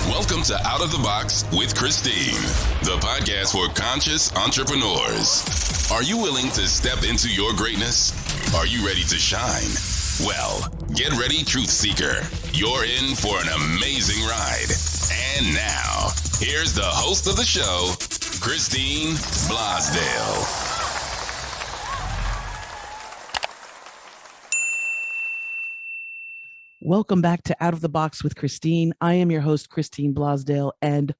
Welcome to Out of the Box with Christine, the podcast for conscious entrepreneurs. Are you willing to step into your greatness? Are you ready to shine? Well, get ready, Truth Seeker. You're in for an amazing ride. And now, here's the host of the show, Christine Blosdale. Welcome back to Out of the Box with Christine. I am your host, Christine Blosdale, and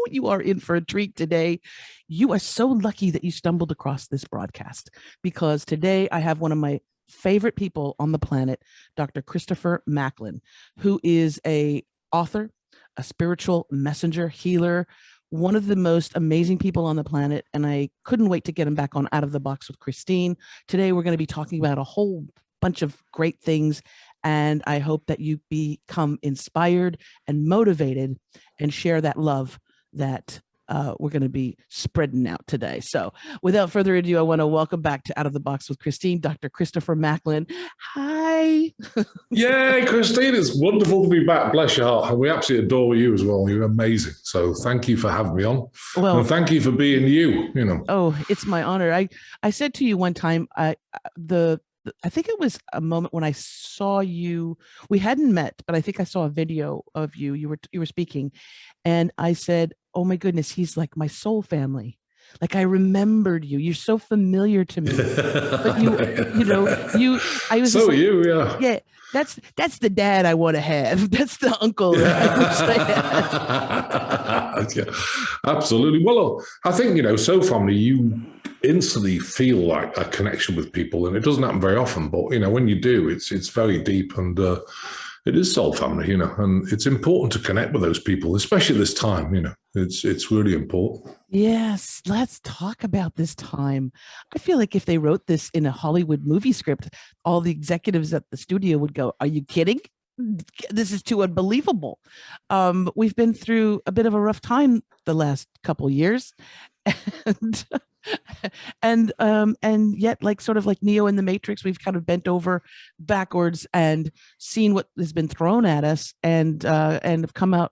you are in for a treat today. You are so lucky that you stumbled across this broadcast, because today I have one of my favorite people on the planet, Dr. Christopher Macklin, who is an author, a spiritual messenger, healer, one of the most amazing people on the planet, and I couldn't wait to get him back on Out of the Box with Christine. Today we're going to be talking about a whole bunch of great things, and I hope that you become inspired and motivated and share that love that we're going to be spreading out today. So without further ado, I want to welcome back to Out of the Box with Christine, Dr. Christopher Macklin. Hi. Yeah, Christine, it's wonderful to be back. Bless your heart. And we absolutely adore you as well. You're amazing. So thank you for having me on. Well, and thank you for being you, Oh, it's my honor. I said to you one time, I think it was a moment when I saw you. We hadn't met, but I think I saw a video of you. You were speaking, and I said, "Oh my goodness, he's like my soul family." Like I remembered you. You're so familiar to me. But I was. So like, you, yeah. Yeah, that's the dad I want to have. That's the uncle that I wish I had. Yeah, absolutely. Well, I think soul family, you instantly feel like a connection with people, and it doesn't happen very often, but when you do, it's very deep, and it is soul family, and it's important to connect with those people, especially this time. It's really important. Yes, let's talk about this time. I feel like if they wrote this in a Hollywood movie script, all the executives at the studio would go, "Are you kidding? This is too unbelievable." We've been through a bit of a rough time the last couple years, and yet, like sort of like Neo in the Matrix, we've kind of bent over backwards and seen what has been thrown at us, and have come out.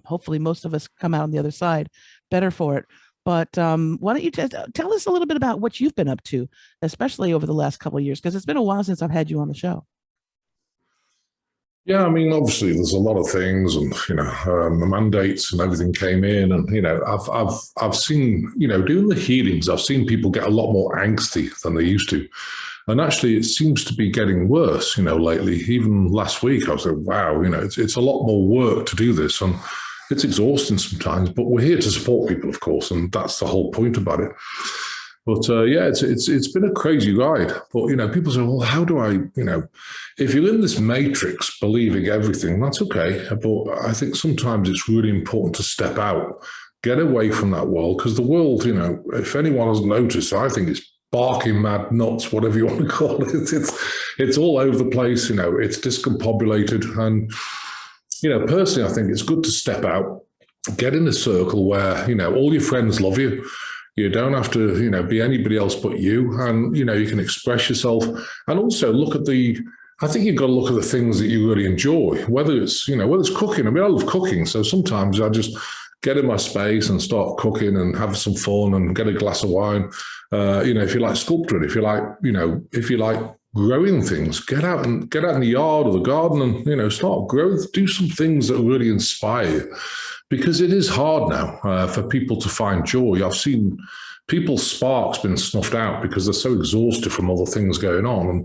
Hopefully, most of us come out on the other side better for it. But why don't you tell us a little bit about what you've been up to, especially over the last couple of years, because it's been a while since I've had you on the show. Yeah, I mean, obviously there's a lot of things, and the mandates and everything came in, and I've seen doing the healings, I've seen people get a lot more angsty than they used to, and actually it seems to be getting worse. Lately, even last week, I was like, wow, it's a lot more work to do this, and it's exhausting sometimes. But we're here to support people, of course, and that's the whole point about it. But yeah, it's been a crazy ride. But people say, well, how do I, if you're in this matrix believing everything, that's okay. But I think sometimes it's really important to step out, get away from that world, because the world, if anyone has noticed, I think it's barking mad nuts, whatever you want to call it. It's all over the place. It's discombobulated, and personally, I think it's good to step out, get in a circle where all your friends love you. You don't have to, be anybody else but you, and, you can express yourself, and also I think you've got to look at the things that you really enjoy, whether it's cooking. I mean, I love cooking. So sometimes I just get in my space and start cooking and have some fun and get a glass of wine. If you like sculpturing, if you like growing things, get out in the yard or the garden and, start growing, do some things that really inspire you. Because it is hard now for people to find joy. I've seen people's sparks been snuffed out because they're so exhausted from other things going on.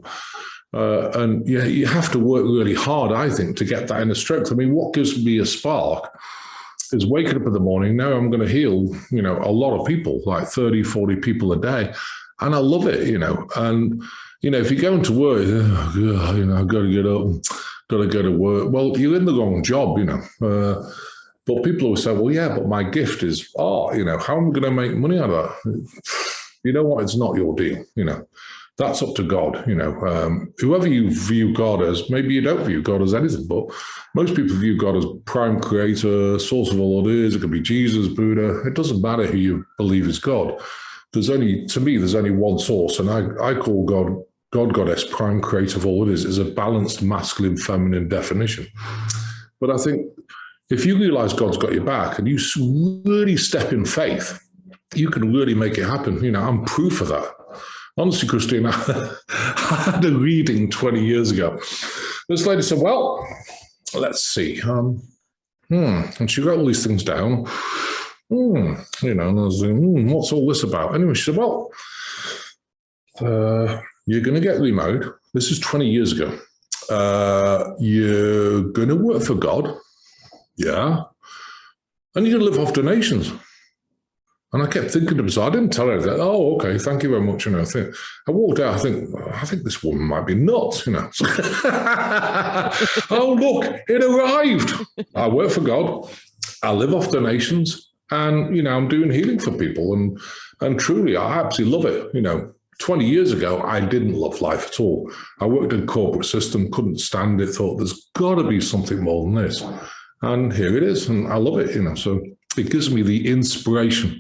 And you have to work really hard, I think, to get that inner strength. I mean, what gives me a spark is waking up in the morning. Now I'm going to heal, a lot of people, like 30, 40 people a day. And I love it, And, if you go into work, I've got to get up, got to go to work. Well, you're in the wrong job, But people always say, well, yeah, but my gift is art, how am I going to make money out of that? You know what? It's not your deal, That's up to God, Whoever you view God as, maybe you don't view God as anything, but most people view God as prime creator, source of all ideas. It could be Jesus, Buddha. It doesn't matter who you believe is God. There's only one source, and I call God, Goddess, prime creator of all it is a balanced masculine, feminine definition. But I think, if you realize God's got your back and you really step in faith, you can really make it happen. You know, I'm proof of that. Honestly, Christine, I had a reading 20 years ago. This lady said, well, let's see. And she wrote all these things down. You know, and I was like, what's all this about? Anyway, she said, well, you're going to get remarried. This is 20 years ago. You're going to work for God. Yeah. And you're going to live off donations. And I kept thinking to myself, I didn't tell her that, oh, okay, thank you very much. You know, I walked out, I think this woman might be nuts, you know. Oh, look, it arrived. I work for God. I live off donations. And, you know, I'm doing healing for people. And truly, I absolutely love it. You know, 20 years ago, I didn't love life at all. I worked in a corporate system, couldn't stand it, thought there's got to be something more than this. And here it is. And I love it, you know. So it gives me the inspiration.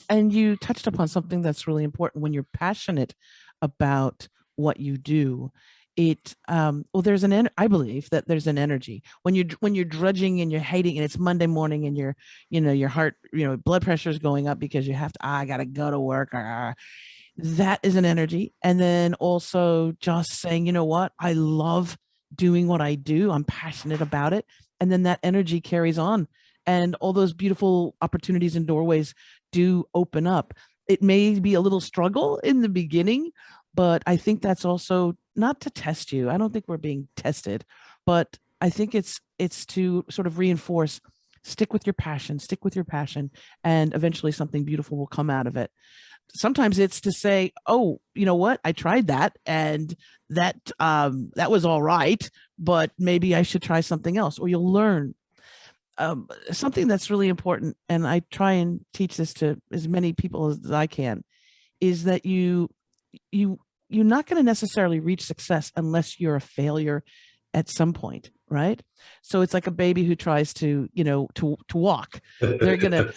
And you touched upon something that's really important. When you're passionate about what you do, there's I believe that there's an energy when you're drudging and you're hating, and it's Monday morning and your heart, blood pressure is going up because you have to, I got to go to work. That is an energy. And then also just saying, you know what, I love doing what I do. I'm passionate about it. And then that energy carries on, and all those beautiful opportunities and doorways do open up. It may be a little struggle in the beginning, but I think that's also not to test you. I don't think we're being tested, but I think it's to sort of reinforce, stick with your passion, and eventually something beautiful will come out of it. Sometimes it's to say, oh, you know what? I tried that and that was all right, but maybe I should try something else, or you'll learn. Something that's really important, and I try and teach this to as many people as I can, is that you're not going to necessarily reach success unless you're a failure at some point, right? So it's like a baby who tries to walk. They're gonna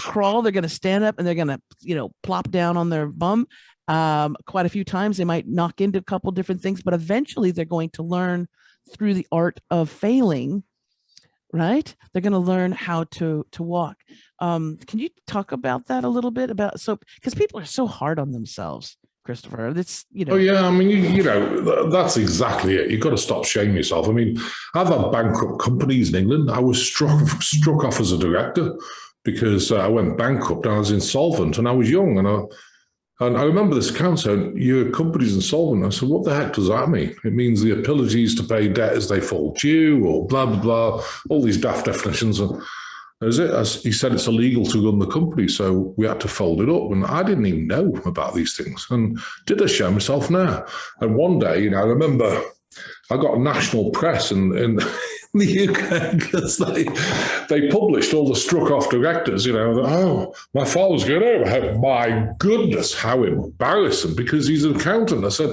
crawl, they're gonna stand up, and they're gonna plop down on their bum quite a few times. They might knock into a couple different things, but eventually they're going to learn through the art of failing. Right? They're going to learn how to walk. Can you talk about that a little bit? Because people are so hard on themselves, Christopher. Oh yeah, I mean, that's exactly it. You've got to stop shaming yourself. I mean, I've had bankrupt companies in England. I was struck off as a director because I went bankrupt and I was insolvent, and I was young, and I remember this account saying, your company's insolvent. I said, what the heck does that mean? It means the abilities to pay debt as they fall due, or blah, blah, blah, all these daft definitions. And as he said, it's illegal to run the company, so we had to fold it up. And I didn't even know about these things. And did I show myself now? And one day, I remember I got national press in the UK because they published all the struck off directors, oh, my father's going over. My goodness, how embarrassing, because he's an accountant. I said,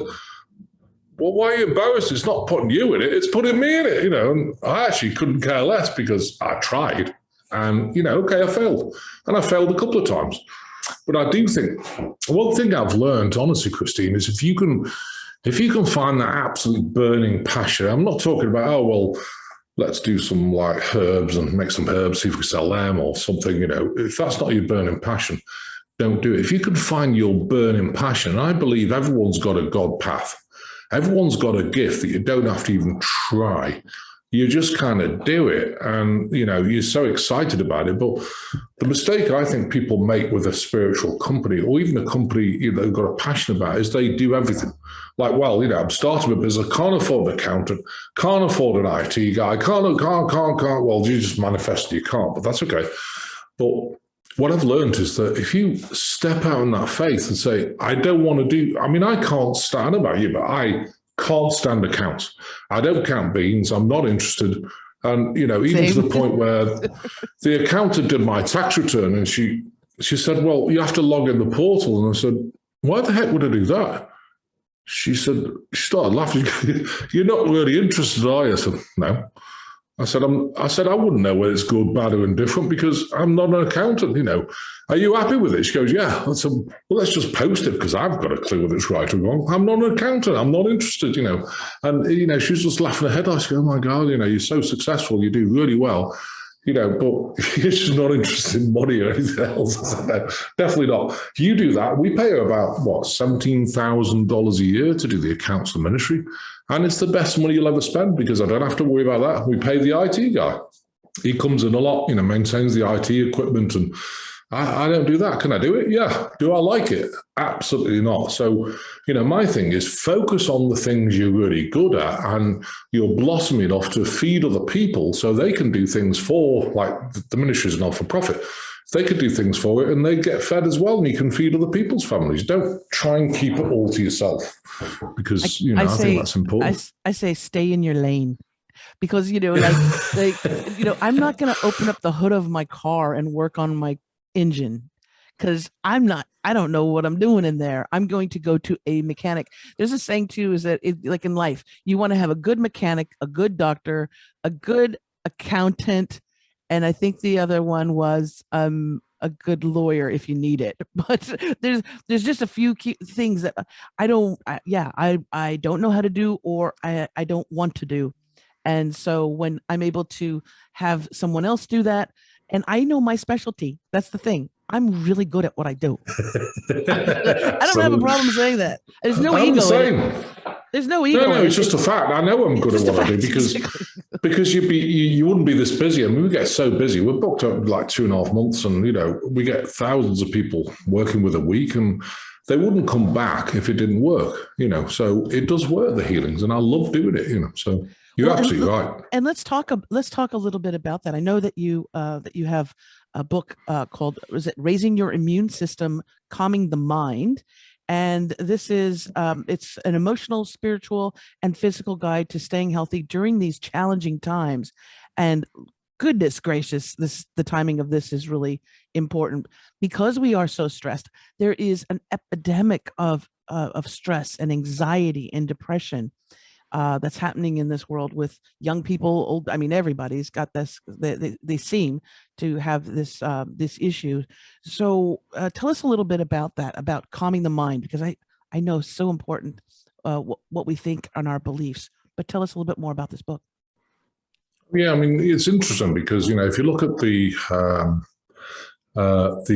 well, why are you embarrassed? It's not putting you in it, it's putting me in it, and I actually couldn't care less because I tried. And, okay, I failed. And I failed a couple of times. But I do think, one thing I've learned, honestly, Christine, is if you can find that absolute burning passion, I'm not talking about, oh, well, let's do some like herbs and make some herbs, see if we sell them or something, if that's not your burning passion, don't do it. If you can find your burning passion, I believe everyone's got a God path. Everyone's got a gift that you don't have to even try. You just kind of do it, and you're so excited about it. But the mistake I think people make with a spiritual company, or even a company they've got a passion about, is they do everything. Like, well, I'm starting a business, can't afford an accountant, can't afford an IT guy, can't. Well, you just manifest you can't, but that's okay. But what I've learned is that if you step out in that faith and say, I don't want to do, I can't stand about you, but I can't stand accounts. I don't count beans. I'm not interested. And, even Same. To the point where the accountant did my tax return, and she said, well, you have to log in the portal. And I said, why the heck would I do that? She started laughing. You're not really interested, are you? I said, no. I said, I wouldn't know whether it's good, bad, or indifferent because I'm not an accountant, Are you happy with it? She goes, yeah. I said, well, let's just post it because I've got a clue whether it's right or wrong. I'm not an accountant. I'm not interested, And, she was just laughing her head off. She goes, oh, my God, you're so successful. You do really well. but you're just not interested in money or anything else. No, definitely not. You do that. We pay her about, $17,000 a year to do the accounts of the ministry. And it's the best money you'll ever spend because I don't have to worry about that. We pay the IT guy. He comes in a lot, maintains the IT equipment, and I don't do that. Can I do it? Yeah. Do I like it? Absolutely not. So, my thing is focus on the things you're really good at and you're blossoming enough to feed other people so they can do things for, like the ministry is not for profit. They could do things for it and they get fed as well and you can feed other people's families. Don't try and keep it all to yourself because, I think that's important. I say stay in your lane. Because, I'm not going to open up the hood of my car and work on my engine because I don't know what I'm doing in there. I'm going to go to a mechanic. There's a saying too, is that like in life, you want to have a good mechanic, a good doctor, a good accountant. And I think the other one was a good lawyer if you need it. But there's just a few key things that I don't know how to do, or I don't want to do. And so when I'm able to have someone else do that, and I know my specialty, that's the thing. I'm really good at what I do. I don't have a problem saying that. There's no ego in it. There's no ego. No, it's just a fact. I know I'm good at what I do because you wouldn't be this busy. I mean, we get so busy. We're booked up like 2.5 months, and we get thousands of people working with a week, and they wouldn't come back if it didn't work. So it does work, the healings, and I love doing it. So. You're absolutely right. And let's talk a little bit about that. I know that you have a book called, was it Raising Your Immune System, Calming the Mind? And this is it's an emotional, spiritual, and physical guide to staying healthy during these challenging times. And goodness gracious, the timing of this is really important because we are so stressed. There is an epidemic of stress and anxiety and depression. That's happening in this world with young people, old. I mean, everybody's got this. They seem to have this issue. So tell us a little bit about that, about calming the mind, because I know it's so important what we think on our beliefs. But tell us a little bit more about this book. Yeah, I mean, it's interesting because if you look at the what do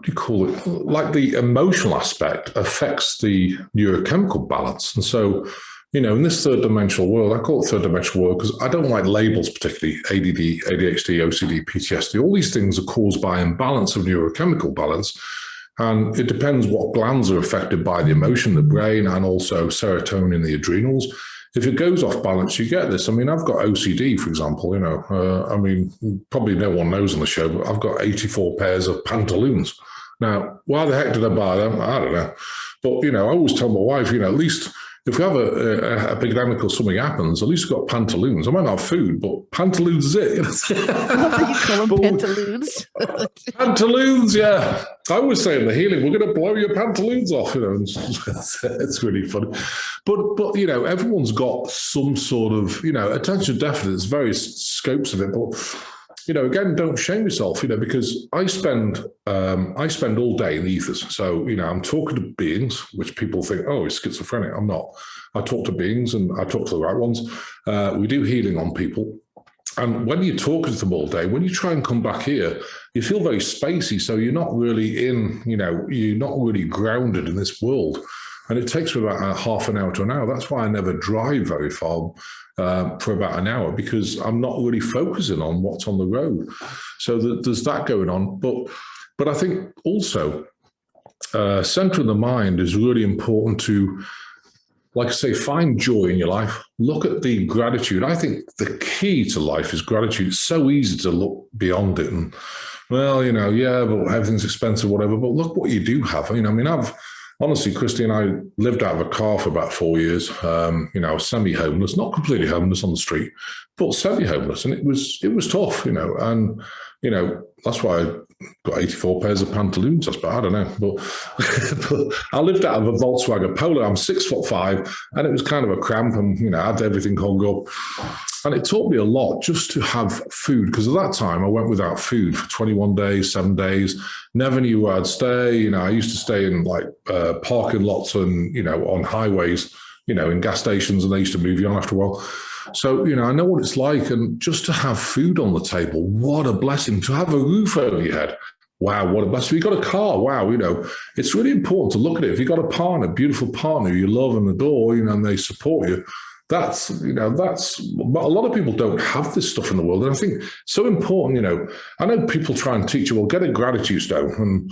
you call it? Like the emotional aspect affects the neurochemical balance, and so. In this third dimensional world, I call it third dimensional world because I don't like labels, particularly ADD, ADHD, OCD, PTSD. All these things are caused by imbalance of neurochemical balance. And it depends what glands are affected by the emotion, the brain, and also serotonin in the adrenals. If it goes off balance, you get this. I mean, I've got OCD, for example, probably no one knows on the show, but I've got 84 pairs of pantaloons. Now, why the heck did I buy them? I don't know. But, I always tell my wife, at least... if we have a big epidemic or something happens, at least we've got pantaloons. I might not have food, but pantaloons is it. I love that you call them pantaloons. Pantaloons, yeah. I always say in the healing, we're going to blow your pantaloons off. It's really funny. But everyone's got some sort of, attention deficit. There's various scopes of it, but. Again, don't shame yourself, because I spend all day in the ethers. So, I'm talking to beings, which people think, oh, he's schizophrenic. I'm not. I talk to beings and I talk to the right ones. We do healing on people. And when you're talking to them all day, when you try and come back here, you feel very spacey. So you're not really you're not really grounded in this world. And it takes me about half an hour to an hour. That's why I never drive very far. For about an hour because I'm not really focusing on what's on the road. So there's that going on. But I think also centering the mind is really important to, like I say, find joy in your life. Look at the gratitude. I think the key to life is gratitude. It's so easy to look beyond it and, well, but everything's expensive, whatever. But look what you do have. Honestly, Christy and I lived out of a car for about 4 years. I was semi-homeless, not completely homeless on the street, but semi-homeless. And it was tough, and, that's why I got 84 pairs of pantaloons, I don't know. But I lived out of a Volkswagen Polo. I'm 6'5", and it was kind of a cramp and, I had everything hung up. And it taught me a lot just to have food, because at that time I went without food for 21 days, 7 days, never knew where I'd stay. I used to stay in like parking lots and, on highways, in gas stations, and they used to move you on after a while. So, I know what it's like. And just to have food on the table, what a blessing. To have a roof over your head. Wow, what a blessing. If you've got a car, wow, it's really important to look at it. If you've got a partner, a beautiful partner you love and adore, and they support you, that's but a lot of people don't have this stuff in the world. And I think so important, I know people try and teach you, well, get a gratitude stone. And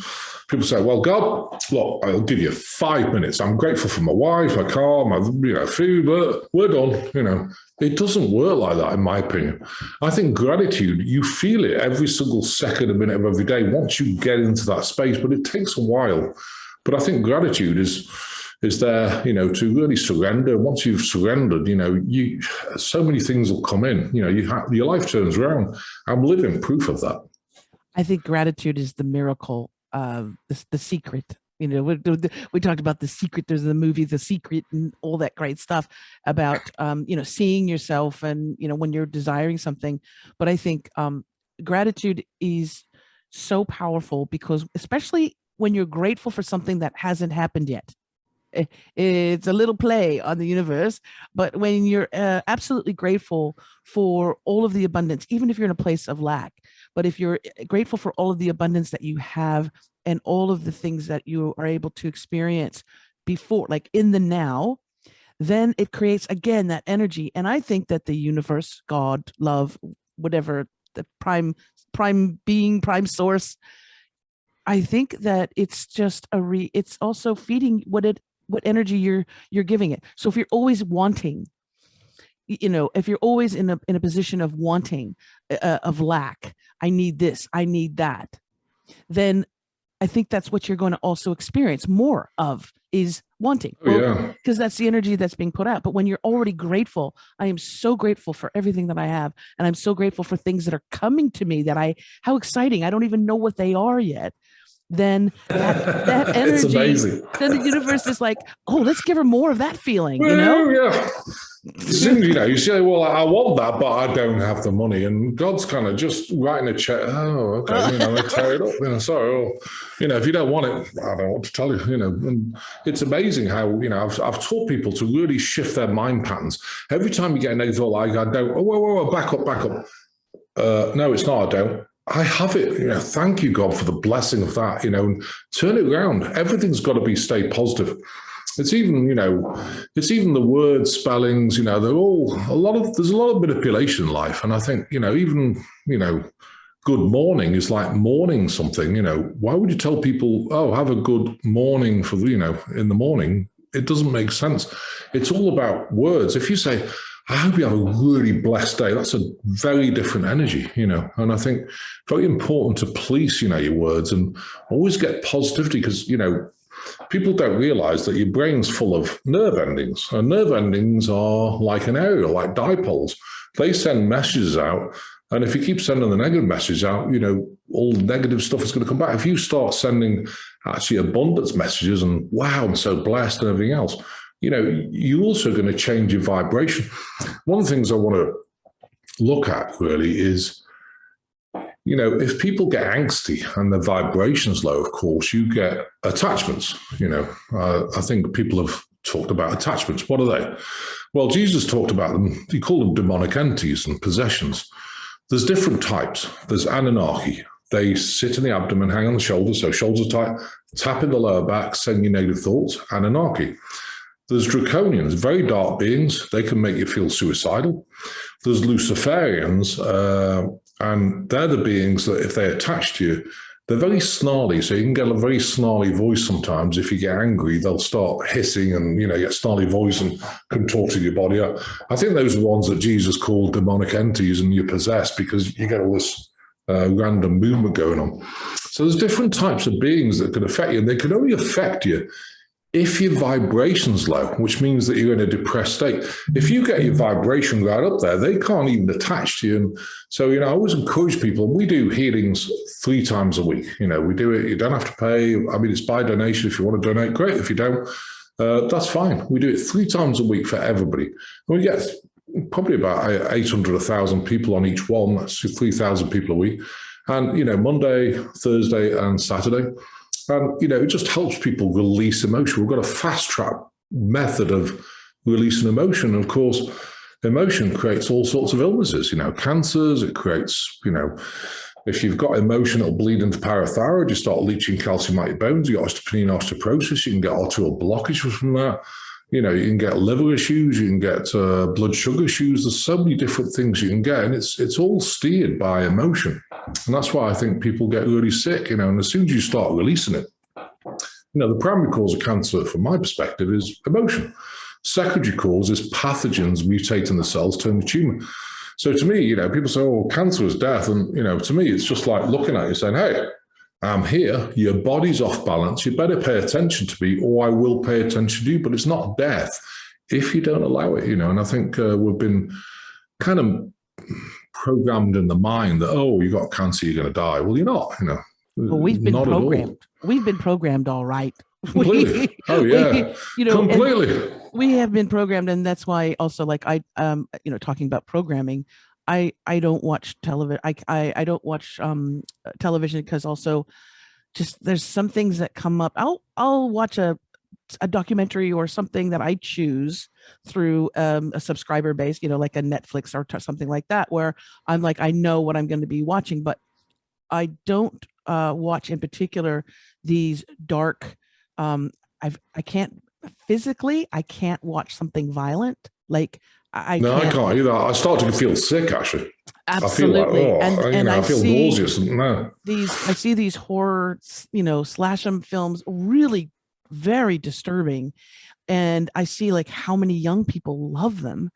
people say, well, God, look, I'll give you 5 minutes. I'm grateful for my wife, my car, my food, but we're done, It doesn't work like that, in my opinion. I think gratitude, you feel it every single second, a minute of every day once you get into that space, but it takes a while. But I think gratitude is there, to really surrender. Once you've surrendered, so many things will come in. Your life turns around. I'm living proof of that. I think gratitude is the miracle, the secret. We talked about The Secret. There's the movie The Secret and all that great stuff about, seeing yourself and, when you're desiring something. But I think gratitude is so powerful because especially when you're grateful for something that hasn't happened yet. It's a little play on the universe, but when you're absolutely grateful for all of the abundance, even if you're in a place of lack, but if you're grateful for all of the abundance that you have and all of the things that you are able to experience before, like in the now, then it creates, again, that energy. And I think that the universe, God, love, whatever, the prime being, prime source, I think that it's just it's also feeding what energy you're giving it. So if you're always wanting, if you're always in a position of wanting, of lack, I need this, I need that, then I think that's what you're going to also experience more of, is wanting. Because that's the energy that's being put out. But when you're already grateful, I am so grateful for everything that I have. And I'm so grateful for things that are coming to me how exciting. I don't even know what they are yet. Then that energy, it's amazing. Then the universe is like, oh, let's give her more of that feeling, Yeah. You say, well, I want that, but I don't have the money. And God's kind of just writing a check. Oh, okay. I tear it up. Sorry. If you don't want it, I don't know what to tell you. And it's amazing how, I've taught people to really shift their mind patterns. Every time you get a negative thought, like, I don't, whoa, back up. No, it's not, I don't. I have it. Thank you, God, for the blessing of that, and turn it around. Everything's got to stay positive. It's even, it's even the word spellings, they're all there's a lot of manipulation in life. And I think, even, good morning is like mourning something, why would you tell people, oh, have a good morning for, in the morning? It doesn't make sense. It's all about words. If you say, I hope you have a really blessed day, that's a very different energy, and I think very important to police, your words and always get positivity because, people don't realize that your brain's full of nerve endings, and nerve endings are like an aerial, like dipoles. They send messages out, and if you keep sending the negative message out, all the negative stuff is going to come back. If you start sending actually abundance messages and wow, I'm so blessed and everything else, you're also going to change your vibration. One of the things I want to look at really is, if people get angsty and the vibration's low, of course, you get attachments. I think people have talked about attachments. What are they? Well, Jesus talked about them. He called them demonic entities and possessions. There's different types. There's Anunnaki. They sit in the abdomen, hang on the shoulders, so shoulders are tight, tap in the lower back, send you negative thoughts. Anunnaki. There's draconians, very dark beings. They can make you feel suicidal. There's Luciferians, and they're the beings that if they attach to you, they're very snarly. So you can get a very snarly voice sometimes. If you get angry, they'll start hissing and, get snarly voice and contorting your body up. I think those are the ones that Jesus called demonic entities, and you're possessed because you get all this random movement going on. So there's different types of beings that can affect you, and they can only affect you if your vibration's low, which means that you're in a depressed state. If you get your vibration right up there, they can't even attach to you. And so, I always encourage people, we do healings 3 times a week. We do it, you don't have to pay. I mean, it's by donation. If you want to donate, great. If you don't, that's fine. We do it 3 times a week for everybody. And we get probably about 800, 1,000 people on each one. That's 3,000 people a week. And, Monday, Thursday, and Saturday. And, it just helps people release emotion. We've got a fast track method of releasing emotion. And of course, emotion creates all sorts of illnesses, cancers. It creates, if you've got emotion, it'll bleed into parathyroid. You start leaching calcium out your bones. You got osteopenia, osteoporosis. You can get arterial blockages from that. You can get liver issues. You can get blood sugar issues. There's so many different things you can get, and it's all steered by emotion. And that's why I think people get really sick. And as soon as you start releasing it, the primary cause of cancer, from my perspective, is emotion. Secondary cause is pathogens mutating the cells, turning the tumor. So to me, people say, oh, cancer is death. And, to me, it's just like looking at you saying, hey, I'm here. Your body's off balance. You better pay attention to me, or I will pay attention to you. But it's not death if you don't allow it, And I think we've been kind of programmed in the mind that, oh, you got cancer, you're going to die. Well, you're not, Well, we've been programmed. We've been programmed all right. Completely. Completely. We have been programmed, and that's why also, like, talking about programming, I don't watch television. I don't watch television because also just there's some things that come up. I'll watch a documentary or something that I choose through a subscriber base, like a Netflix or something like that, where I'm like, I know what I'm going to be watching, but I don't watch in particular these dark. I can't physically. I can't watch something violent. Like I can't either. I start to feel sick. Actually, absolutely. I feel like, and I feel nauseous. No. I see these horror, slash 'em films, really very disturbing, and I see like how many young people love them,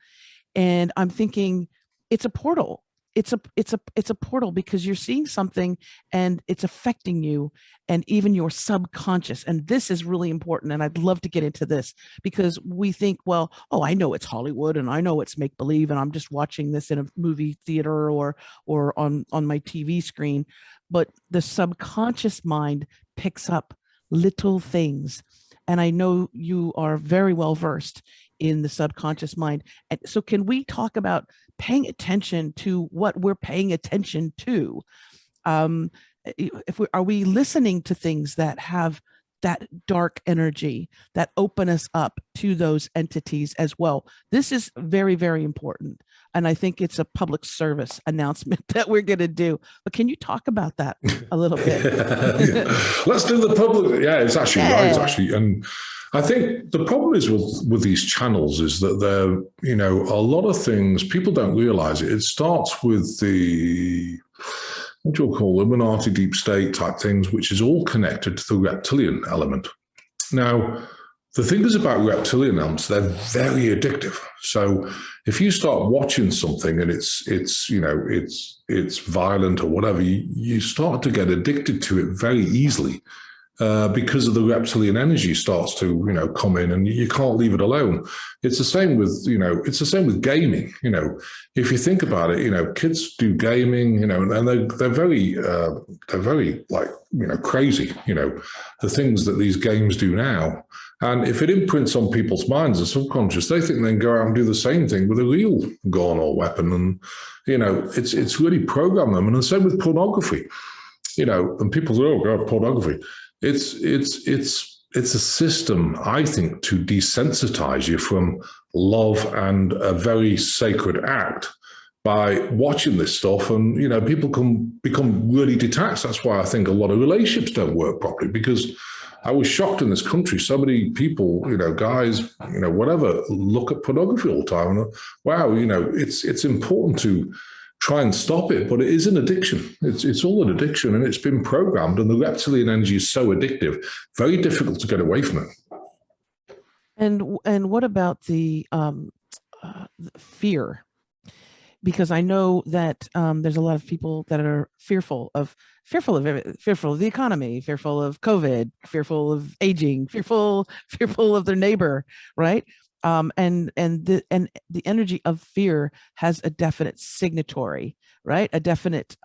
and I'm thinking it's a portal. It's a portal because you're seeing something and it's affecting you and even your subconscious. And this is really important. And I'd love to get into this because we think, well, oh, I know it's Hollywood and I know it's make believe and I'm just watching this in a movie theater or on my TV screen. But the subconscious mind picks up little things. And I know you are very well versed in the subconscious mind. And so can we talk about paying attention to what we're paying attention to? Are we listening to things that have that dark energy that open us up to those entities as well? This is very, very important. And I think it's a public service announcement that we're going to do. But can you talk about that a little bit? Yeah. Let's do the public. Yeah, it's actually right, actually. And I think the problem is with these channels is that they're, a lot of things, people don't realize it. It starts with the, what do you call Illuminati, deep state type things, which is all connected to the reptilian element. Now, the thing is about reptilian elements, they're very addictive. So if you start watching something and it's violent or whatever, you start to get addicted to it very easily. Because of the reptilian energy starts to, come in and you can't leave it alone. It's the same with, gaming. If you think about it, kids do gaming, and they're very like, crazy, the things that these games do now. And if it imprints on people's minds, the subconscious, they think they can go out and do the same thing with a real gun or weapon. And, it's really programmed them. And the same with pornography, and people say, oh God, pornography. It's a system, I think, to desensitize you from love and a very sacred act by watching this stuff. And, people can become really detached. That's why I think a lot of relationships don't work properly, because I was shocked in this country. So many people, guys, whatever, look at pornography all the time. And, wow, it's important to try and stop it, but it is an addiction. It's all an addiction, and it's been programmed, and the reptilian energy is so addictive, very difficult to get away from it. And what about the fear? Because I know that there's a lot of people that are fearful of the economy, fearful of COVID, fearful of aging, fearful of their neighbor, right? And the energy of fear has a definite signatory, right? A definite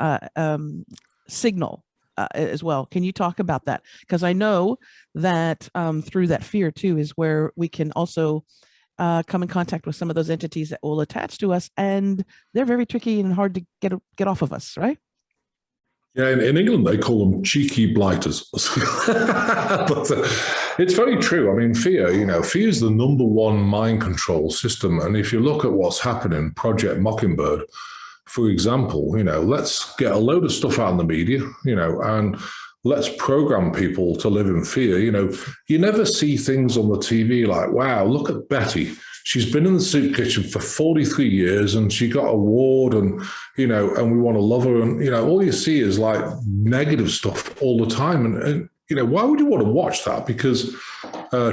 signal as well. Can you talk about that? Because I know that through that fear too is where we can also come in contact with some of those entities that will attach to us, and they're very tricky and hard to get off of us, right? Yeah, in England they call them cheeky blighters, but it's very true. I mean, fear is the number one mind control system. And if you look at what's happening, Project Mockingbird, for example, let's get a load of stuff out in the media, and let's program people to live in fear. You never see things on the TV like, wow, look at Betty. She's been in the soup kitchen for 43 years and she got a award and we want to love her. And, all you see is like negative stuff all the time. And why would you want to watch that? Because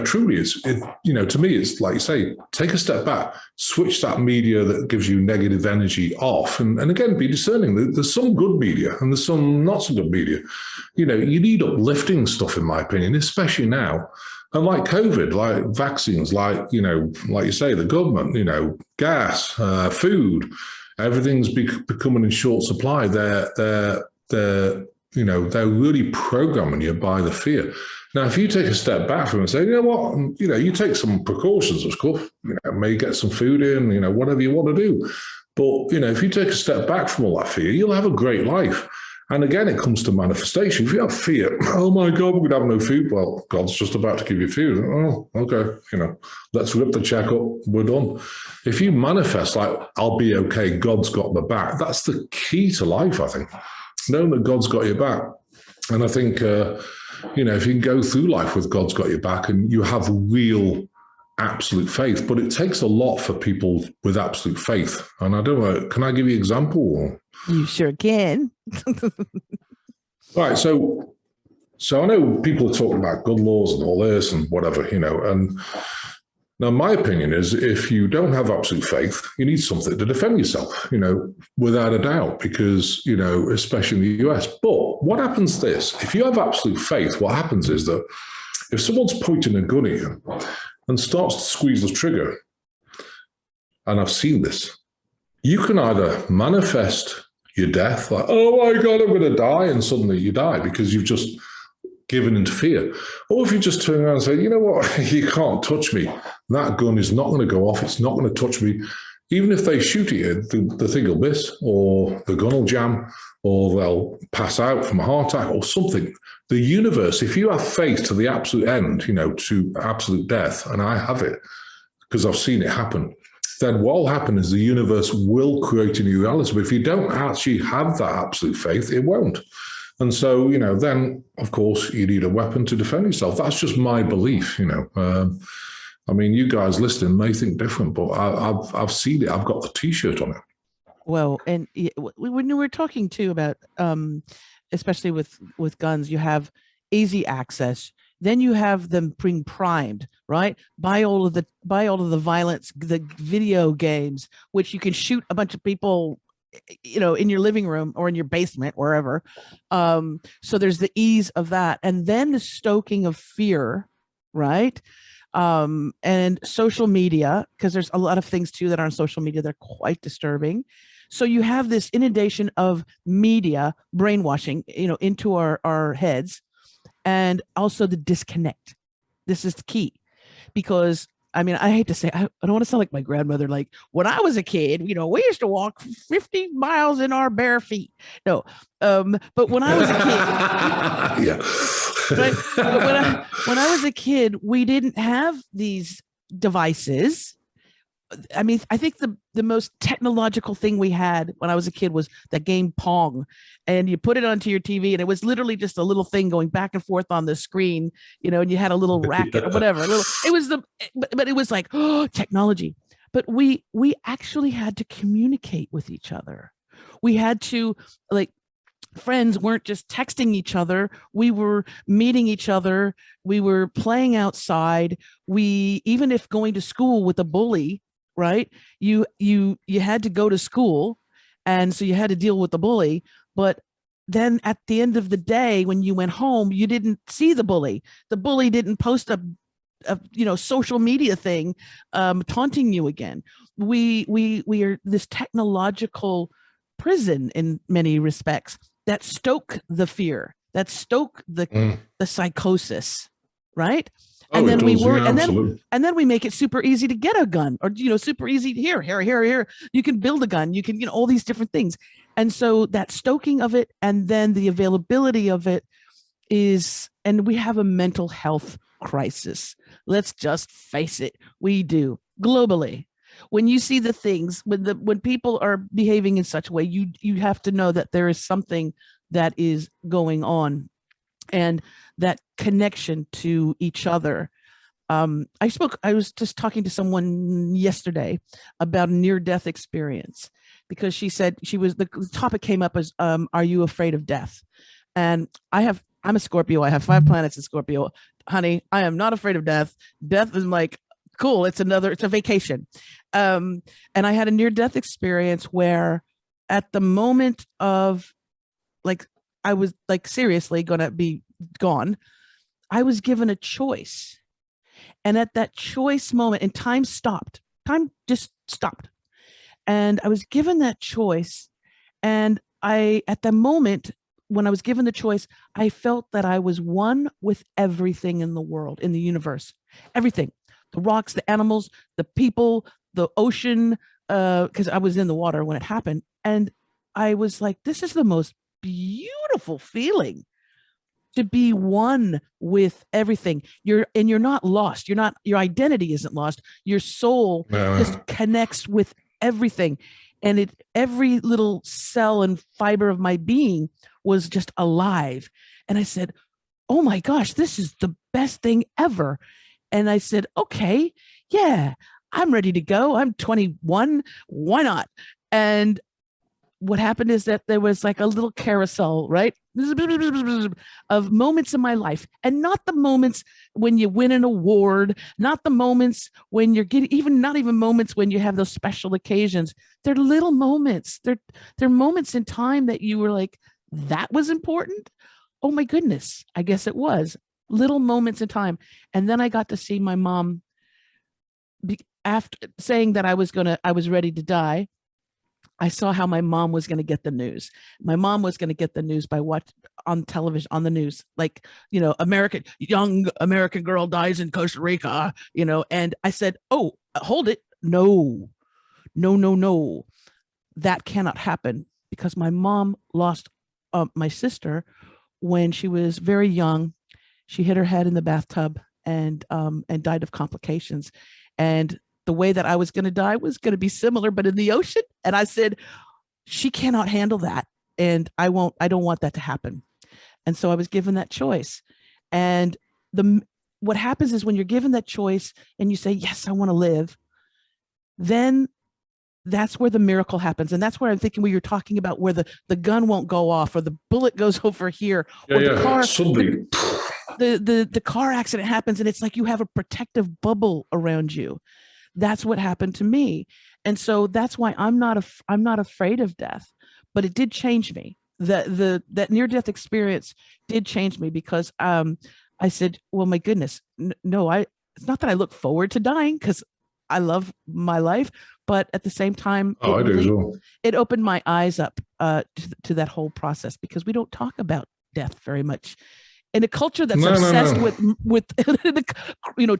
truly, to me, it's like you say, take a step back, switch that media that gives you negative energy off. And again, be discerning. There's some good media and there's some not so good media. You need uplifting stuff, in my opinion, especially now. And like COVID, like vaccines, like you say, the government, gas, food, everything's becoming in short supply. They're really programming you by the fear. Now, if you take a step back from it and say, you take some precautions, of course, may get some food in, whatever you want to do. But, if you take a step back from all that fear, you'll have a great life. And again, it comes to manifestation. If you have fear, oh my God, we're going to have no food. Well, God's just about to give you food. Oh, okay. Let's rip the check up. We're done. If you manifest like, I'll be okay, God's got my back. That's the key to life, I think. Knowing that God's got your back. And I think, if you can go through life with God's got your back and you have real absolute faith, but it takes a lot for people with absolute faith. And I don't know, can I give you an example? You sure can. Right. So I know people are talking about gun laws and all this and whatever, and now my opinion is if you don't have absolute faith, you need something to defend yourself, without a doubt, because, especially in the US. But what happens if you have absolute faith, what happens is that if someone's pointing a gun at you and starts to squeeze the trigger, and I've seen this, you can either manifest your death, like, oh my God, I'm going to die, and suddenly you die because you've just given into fear. Or if you just turn around and say, you know what, you can't touch me. That gun is not going to go off. It's not going to touch me. Even if they shoot at you, the thing will miss, or the gun will jam, or they'll pass out from a heart attack or something. The universe, if you have faith to the absolute end, to absolute death, and I have it because I've seen it happen, then what will happen is the universe will create a new reality. But if you don't actually have that absolute faith, it won't. And so, then, of course, you need a weapon to defend yourself. That's just my belief, I mean, you guys listening may think different, but I've seen it. I've got the T-shirt on it. Well, and when we were talking too about, especially with guns, you have easy access. Then you have them being primed, right? Buy all of the violence, the video games, which you can shoot a bunch of people, in your living room or in your basement, wherever. So there's the ease of that, and then the stoking of fear, right? And social media, because there's a lot of things too that are on social media that are quite disturbing. So you have this inundation of media brainwashing, into our heads. And also the disconnect. This is the key, because I mean, I hate to say, I don't want to sound like my grandmother. Like when I was a kid, we used to walk 50 miles in our bare feet. No, but when I was a kid, yeah. Right? But when I was a kid, we didn't have these devices. I mean, I think the most technological thing we had when I was a kid was that game Pong, and you put it onto your TV, and it was literally just a little thing going back and forth on the screen, and you had a little racket or whatever. But it was like, oh, technology. But we actually had to communicate with each other. We had to, like, friends weren't just texting each other. We were meeting each other. We were playing outside. Even if going to school with a bully, right? You had to go to school, and so you had to deal with the bully. But then at the end of the day, when you went home, you didn't see the bully. The bully didn't post a social media thing taunting you again. We are this technological prison in many respects that stoke the fear, that stoke the psychosis, right? And then and then we make it super easy to get a gun, or super easy here. You can build a gun. You can all these different things. And so that stoking of it and then the availability of it is, and we have a mental health crisis. Let's just face it. We do globally. When you see the things, when people are behaving in such a way, you have to know that there is something that is going on, and that connection to each other. I was just talking to someone yesterday about a near-death experience, because she said the topic came up as, are you afraid of death? And I'm a Scorpio. I have 5 planets in Scorpio. Honey, I am not afraid of death. Death is like, cool. It's a vacation. And I had a near-death experience where at the moment of, like, I was like seriously going to be gone, I was given a choice. And at that choice moment, and time just stopped. And I was given that choice. And at the moment when I was given the choice, I felt that I was one with everything in the world, in the universe, everything, the rocks, the animals, the people, the ocean, because I was in the water when it happened. And I was like, this is the most beautiful feeling, to be one with everything. You're not lost. Your identity isn't lost. Your soul just connects with everything. And every little cell and fiber of my being was just alive. And I said, oh my gosh, this is the best thing ever. And I said, okay, yeah, I'm ready to go. I'm 21. Why not? And what happened is that there was like a little carousel, right, of moments in my life, and not the moments when you win an award, not the moments when you're getting, not even moments when you have those special occasions. They're little moments. They're moments in time that you were like, that was important. Oh my goodness. I guess it was little moments in time. And then I got to see my mom after saying that I was ready to die. I saw how my mom was going to get the news. My mom was going to get the news by what on television, on the news, like, young American girl dies in Costa Rica, and I said, oh, hold it. No. That cannot happen, because my mom lost my sister when she was very young. She hit her head in the bathtub and died of complications. And the way that I was going to die was going to be similar, but in the ocean. And I said, she cannot handle that. And I don't want that to happen. And so I was given that choice. And what happens is when you're given that choice and you say, yes, I want to live, then that's where the miracle happens. And that's where I'm thinking, where you're talking about where the gun won't go off, or the bullet goes over here, or the car, the car accident happens. And it's like you have a protective bubble around you. That's what happened to me. And so that's why I'm not afraid of death, but it did change me. That near-death experience did change me, because I said, well, my goodness, no, it's not that I look forward to dying, because I love my life, but at the same time, it opened my eyes up to that whole process, because we don't talk about death very much. In a culture that's obsessed with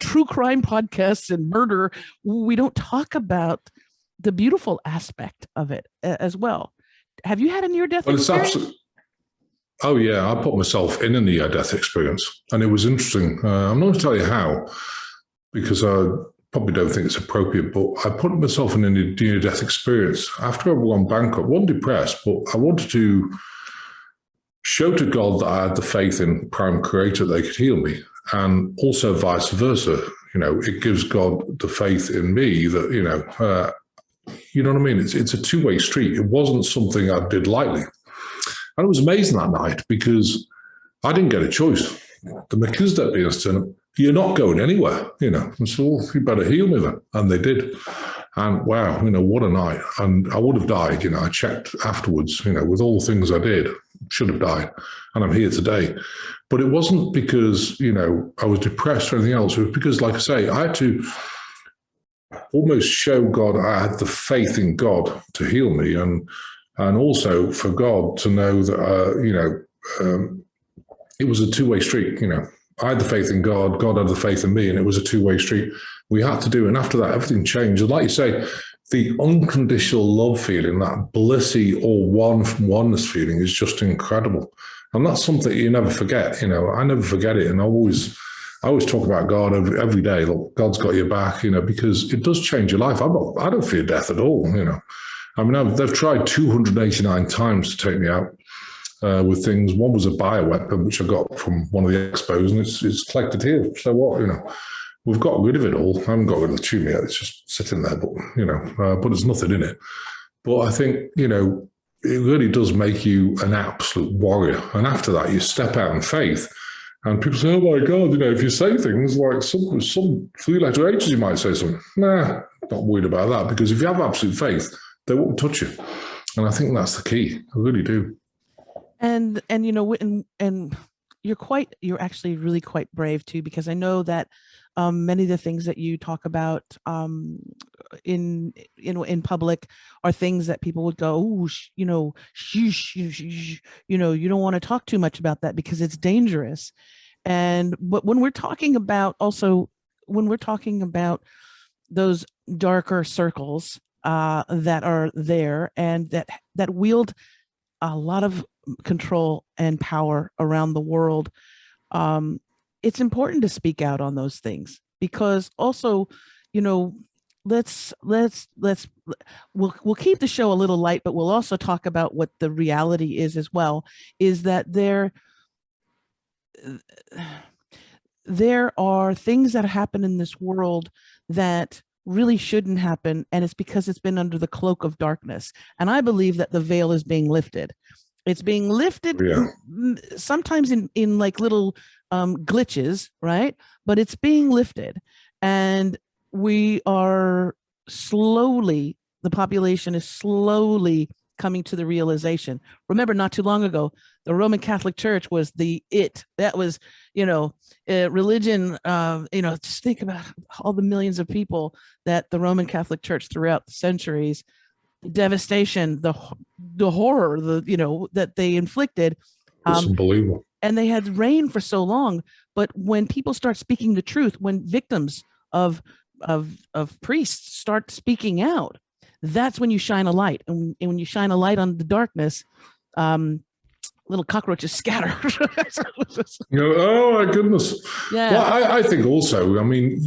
true crime podcasts and murder, we don't talk about the beautiful aspect of it as well. Have you had a near-death experience? Oh yeah, I put myself in a near-death experience, and it was interesting. I'm not going to tell you how, because I probably don't think it's appropriate, but I put myself in a near-death experience after I'd gone bankrupt. I wasn't depressed, but I wanted to show to God that I had the faith in Prime Creator that they could heal me, and also vice versa. It gives God the faith in me that, you know what I mean? It's a two-way street. It wasn't something I did lightly. And it was amazing that night, because I didn't get a choice. The Melchizedek beings turned up, you're not going anywhere, And so, well, you better heal me then. And they did. And wow, what a night. And I would have died, I checked afterwards, with all the things I did, should have died. And I'm here today. But it wasn't because, I was depressed or anything else. It was because, like I say, I had to almost show God I had the faith in God to heal me, and also for God to know that, it was a two-way street. I had the faith in God, God had the faith in me, and it was a two-way street. We had to do, and after that, everything changed. And like you say, the unconditional love feeling, that blissy or oneness feeling is just incredible. And that's something you never forget. I never forget it. And I always talk about God every day. Look, God's got your back, because it does change your life. I don't fear death at all, I mean, they've tried 289 times to take me out with things. One was a bioweapon, which I got from one of the expos, and it's collected here. So what, we've got rid of it all. I haven't got rid of the tumor yet. It's just sitting there, but there's nothing in it. But I think, it really does make you an absolute warrior. And after that, you step out in faith. And people say, oh my God, if you say things like some 3-letter H's, you might say something. Nah, not worried about that, because if you have absolute faith, they won't touch you. And I think that's the key. I really do. And you're actually really quite brave too, because I know that many of the things that you talk about in public are things that people would go, oh, shh, you don't want to talk too much about that because it's dangerous. But when we're talking about those darker circles that are there and that wield a lot of control and power around the world, it's important to speak out on those things, because also, we'll keep the show a little light, but we'll also talk about what the reality is as well, is that there are things that happen in this world that really shouldn't happen, and it's because it's been under the cloak of darkness. And I believe that the veil is being lifted. It's being lifted, sometimes in like little glitches, right? But it's being lifted, and we are slowly, the population is slowly coming to the realization. Remember, not too long ago, the Roman Catholic Church was that was, religion. Just think about all the millions of people that the Roman Catholic Church throughout the centuries, the devastation, the horror, that they inflicted. It's unbelievable. And they had reigned for so long. But when people start speaking the truth, when victims of priests start speaking out, that's when you shine a light. And when you shine a light on the darkness, little cockroaches scatter. Oh my goodness. Yeah. Well, I think also, I mean,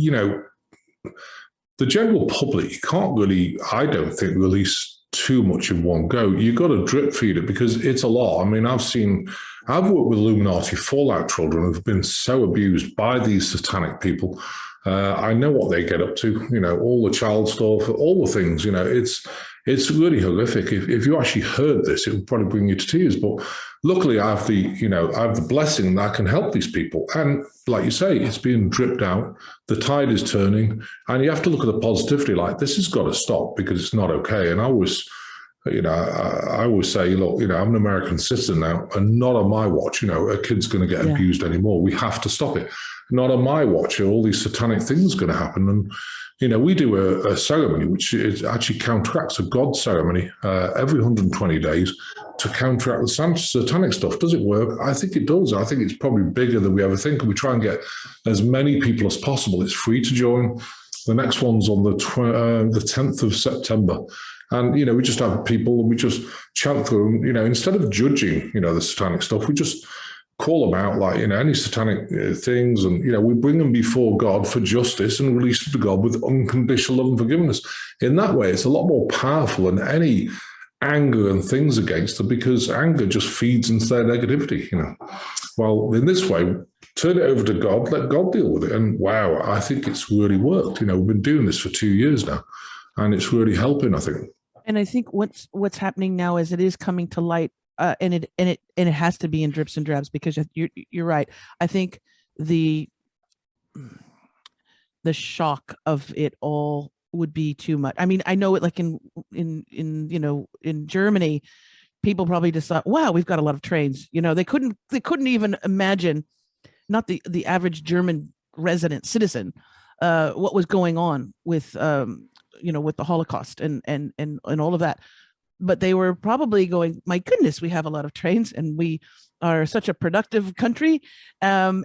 the general public, you can't really, I don't think, release too much in one go. You've got to drip feed it, because it's a lot. I mean, I've worked with Illuminati fallout children who've been so abused by these satanic people. I know what they get up to, all the child stuff, all the things, it's really horrific. If you actually heard this, it would probably bring you to tears. But luckily I have the blessing that I can help these people. And like you say, it's being dripped out. The tide is turning, and you have to look at the positivity. Like, this has got to stop, because it's not okay. And I always say, look, I'm an American citizen now, and not on my watch, a kid's going to get abused anymore. We have to stop it. Not on my watch are all these satanic things going to happen. And, we do a ceremony, which is actually counteracts a God ceremony every 120 days to counteract the satanic stuff. Does it work? I think it does. I think it's probably bigger than we ever think. We try and get as many people as possible. It's free to join. The next one's on the 10th of September. And, we just have people, and we just chant through them, instead of judging, the satanic stuff, we just call them out, like, any satanic things. And, we bring them before God for justice and release them to God with unconditional love and forgiveness. In that way, it's a lot more powerful than any anger and things against them, because anger just feeds into their negativity, Well, in this way, turn it over to God, let God deal with it. And wow, I think it's really worked. We've been doing this for 2 years now, and it's really helping, I think. And I think what's happening now is it is coming to light, and it has to be in drips and drabs, because you're right. I think the shock of it all would be too much. I mean, I know it, like in Germany, people probably just thought, wow, we've got a lot of trains. They couldn't even imagine, not the average German resident citizen, what was going on with with the Holocaust and all of that. But they were probably going, my goodness, we have a lot of trains, and we are such a productive country. So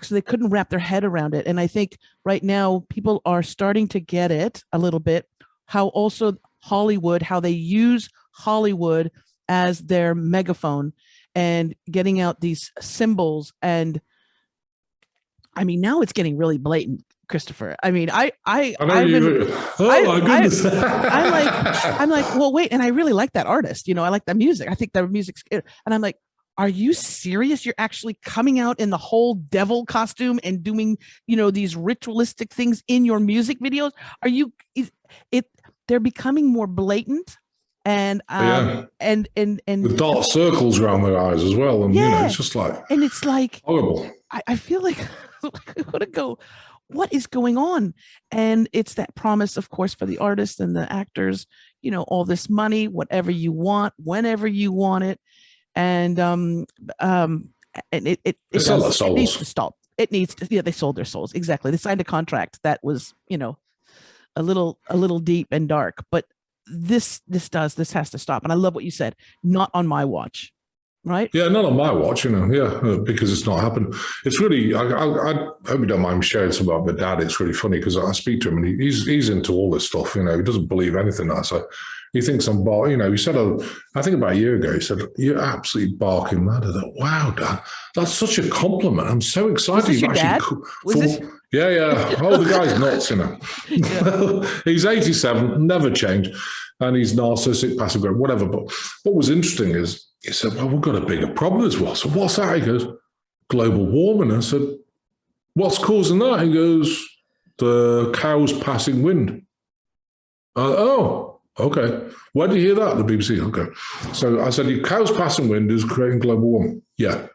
they couldn't wrap their head around it. And I think right now people are starting to get it a little bit, how also Hollywood, how they use Hollywood as their megaphone and getting out these symbols. And I mean, now it's getting really blatant, Christopher. I mean, I know you. My goodness. I'm like, well, wait. And I really like that artist. I like the music. I think their music's good. And I'm like, are you serious? You're actually coming out in the whole devil costume and doing, these ritualistic things in your music videos? They're becoming more blatant. And and with dark circles around their eyes as well, and it's just like, and it's like horrible. I feel like I want to go, what is going on? And it's that promise, of course, for the artists and the actors, all this money, whatever you want, whenever you want it, and it sell their souls. It needs to stop. It needs to. Yeah, they sold their souls. Exactly. They signed a contract that was, a little deep and dark, but. This has to stop. And I love what you said, not on my watch, right? Yeah, not on my watch, because it's not happened. It's really, I hope you don't mind me sharing some about my dad. It's really funny because I speak to him and he's into all this stuff, he doesn't believe anything I say. He thinks I'm he said, I think about a year ago, he said, "You're absolutely barking mad." I thought, wow, Dad, that's such a compliment. I'm so excited. Was this your dad? Yeah. Oh, the guy's nuts, Yeah. He's 87, never changed. And he's narcissistic, passive aggressive, whatever. But what was interesting is he said, "Well, we've got a bigger problem as well." So what's that? He goes, "Global warming." I said, "What's causing that?" He goes, "The cows passing wind." Oh. Okay. Where did you hear that? The BBC. Okay. So I said, "Your cows passing wind is creating global warming." Yeah.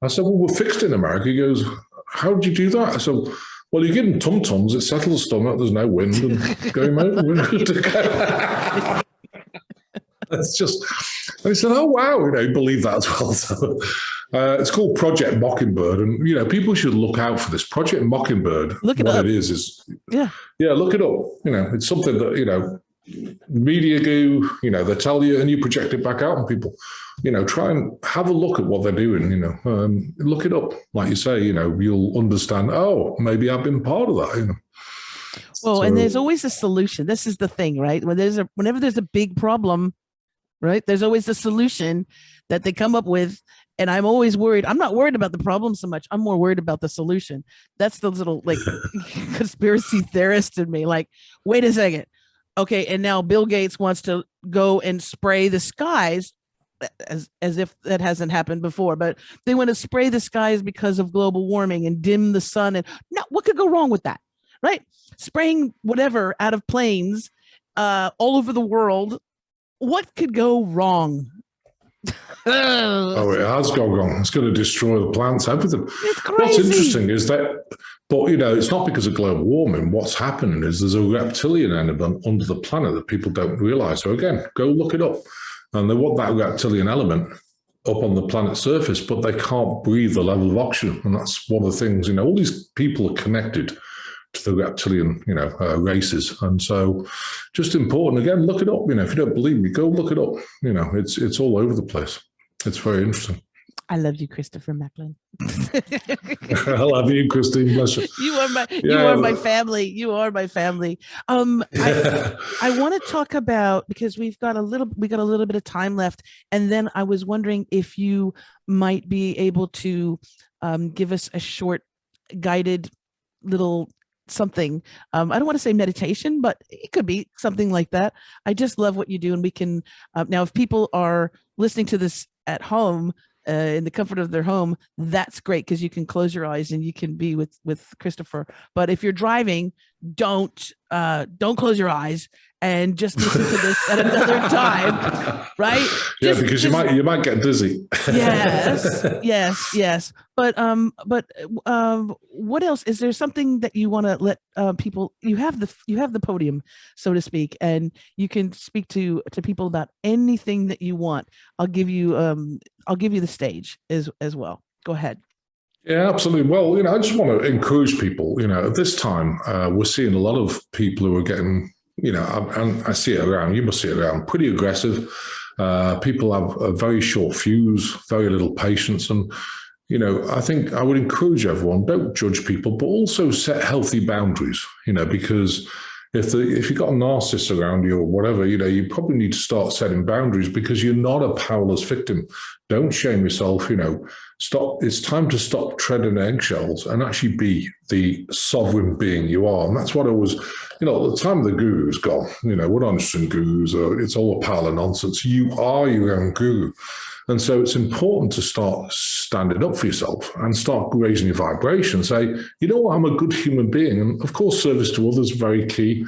I said, "Well, we're fixed in America." He goes, "How did you do that?" I said, "Well, you give them tum-tums, it settles the stomach, there's no wind, and going over. It's just, and he said, "Oh, wow," he believed that as well. So it's called Project Mockingbird. And, people should look out for this. Project Mockingbird, look it up. It is, yeah, look it up. It's something that, media do, they tell you and you project it back out on people. Try and have a look at what they're doing, look it up. Like you say, you'll understand, oh, maybe I've been part of that, Well, and there's always a solution. This is the thing, right? Whenever there's a big problem, right, there's always a solution that they come up with. And I'm always worried. I'm not worried about the problem so much. I'm more worried about the solution. That's the little conspiracy theorist in me. Like, wait a second. Okay, and now Bill Gates wants to go and spray the skies as if that hasn't happened before, but they want to spray the skies because of global warming and dim the sun. And no, what could go wrong with that, right? Spraying whatever out of planes all over the world. What could go wrong? Oh, it has gone wrong. It's going to destroy the plants, everything. It's crazy. What's interesting is that, but it's not because of global warming. What's happening is there's a reptilian element under the planet that people don't realize. So again, go look it up. And they want that reptilian element up on the planet's surface, but they can't breathe the level of oxygen. And that's one of the things, all these people are connected to the reptilian, races. And so just important, again, look it up. If you don't believe me, go look it up. It's all over the place. It's very interesting. I love you, Christopher Macklin. I love you, Christine. Bless you. You are my family. You are my family. I want to talk about, because we got a little bit of time left, and then I was wondering if you might be able to give us a short guided little something. I don't want to say meditation, but it could be something like that. I just love what you do, and we can now, if people are listening to this at home, in the comfort of their home, that's great, because you can close your eyes and you can be with Christopher. But if you're driving, don't close your eyes and just listen to this at another time, right? Yeah, because you might get dizzy. Yes. But what else? Is there something that you want to let people? You have the podium, so to speak, and you can speak to people about anything that you want. I'll give you the stage as well. Go ahead. Yeah, absolutely. Well, I just want to encourage people. At this time, we're seeing a lot of people who are getting, and I see it around. You must see it around. Pretty aggressive. People have a very short fuse, very little patience, and I think I would encourage everyone: don't judge people, but also set healthy boundaries. Because if you've got a narcissist around you or whatever, you probably need to start setting boundaries, because you're not a powerless victim. Don't shame yourself. Stop. It's time to stop treading eggshells and actually be the sovereign being you are. And that's what it was. The time of the guru is gone. We're not interested in gurus. It's all a pile of nonsense. You are your own guru. And so it's important to start standing up for yourself and start raising your vibration. Say, I'm a good human being. And of course, service to others is very key.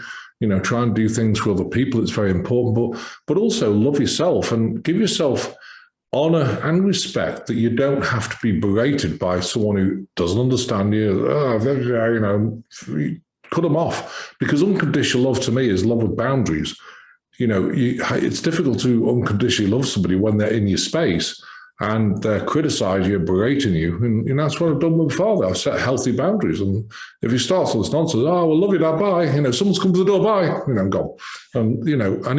Try and do things for other people. It's very important. But also love yourself and give yourself honor and respect, that you don't have to be berated by someone who doesn't understand you. Cut them off. Because unconditional love to me is love with boundaries. It's difficult to unconditionally love somebody when they're in your space and they're criticizing you, berating you. And that's what I've done with my father. I've set healthy boundaries. And if he starts all this nonsense, love you, Dad, bye. Someone's come to the door, bye. I'm gone. And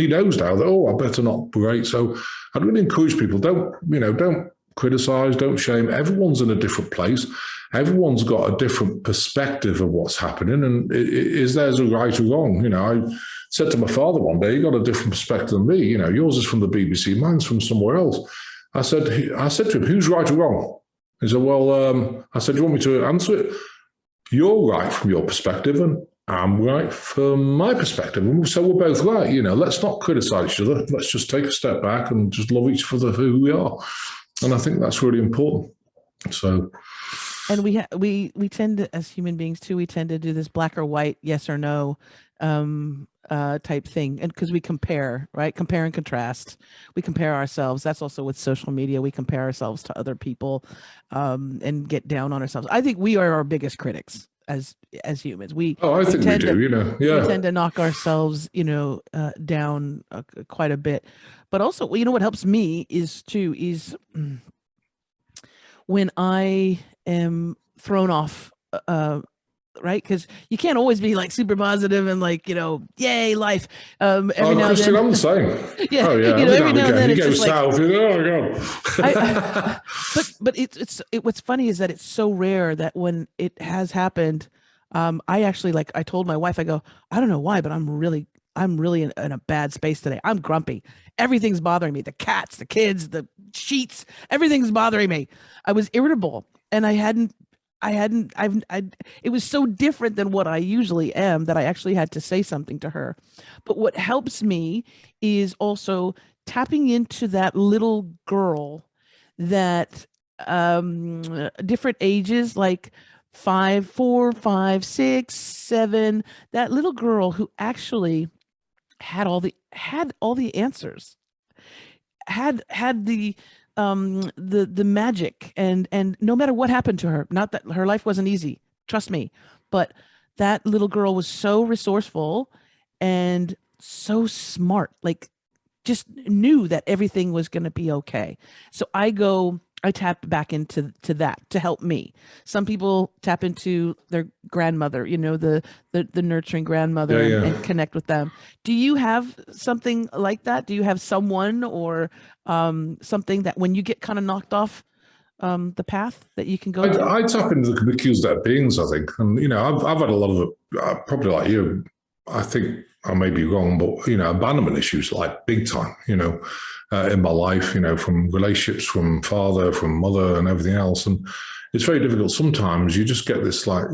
he knows now that, I better not berate. So I'd really encourage people, don't criticize, don't shame. Everyone's in a different place. Everyone's got a different perspective of what's happening. And is there's a right or wrong? I said to my father one day, you got a different perspective than me. Yours is from the BBC, mine's from somewhere else. I said to him, who's right or wrong? He said, I said, do you want me to answer it? You're right from your perspective, and I'm right from my perspective. And so we're both right. Let's not criticize each other. Let's just take a step back and just love each other for who we are. And I think that's really important. So. And we tend to, as human beings too, we tend to do this black or white, yes or no, type thing. And because we compare, right? Compare and contrast. We compare ourselves. That's also with social media. We compare ourselves to other people, and get down on ourselves. I think we are our biggest critics as humans. I think we do, yeah. We tend to knock ourselves, down quite a bit. But also, what helps me is when I am thrown off, right? Because you can't always be like super positive and like, yay, life. Every now and then. I'm the same. Yeah. Oh, yeah. Every now and then you it's go just south. Oh, God. But what's funny is that it's so rare that when it has happened, I actually, like, I told my wife, I go, I don't know why, but I'm really in a bad space today. I'm grumpy. Everything's bothering me. The cats, the kids, the sheets, everything's bothering me. I was irritable, and it was so different than what I usually am that I actually had to say something to her. But what helps me is also tapping into that little girl that, different ages, like 5, 4, 5, 6, 7, that little girl who actually had all the answers, had the magic, and no matter what happened to her, not that her life wasn't easy, trust me, but that little girl was so resourceful and so smart, like just knew that everything was going to be okay. So I tap back into that to help me. Some people tap into their grandmother, the nurturing grandmother, and connect with them. Do you have something like that? Do you have someone or something that when you get kind of knocked off the path that you can go to? I tap into the accused dead beings, I think. And, I've had a lot of, probably like you, I think I may be wrong, but, abandonment issues, like big time, in my life, from relationships, from father, from mother, and everything else. And it's very difficult. Sometimes you just get this, like,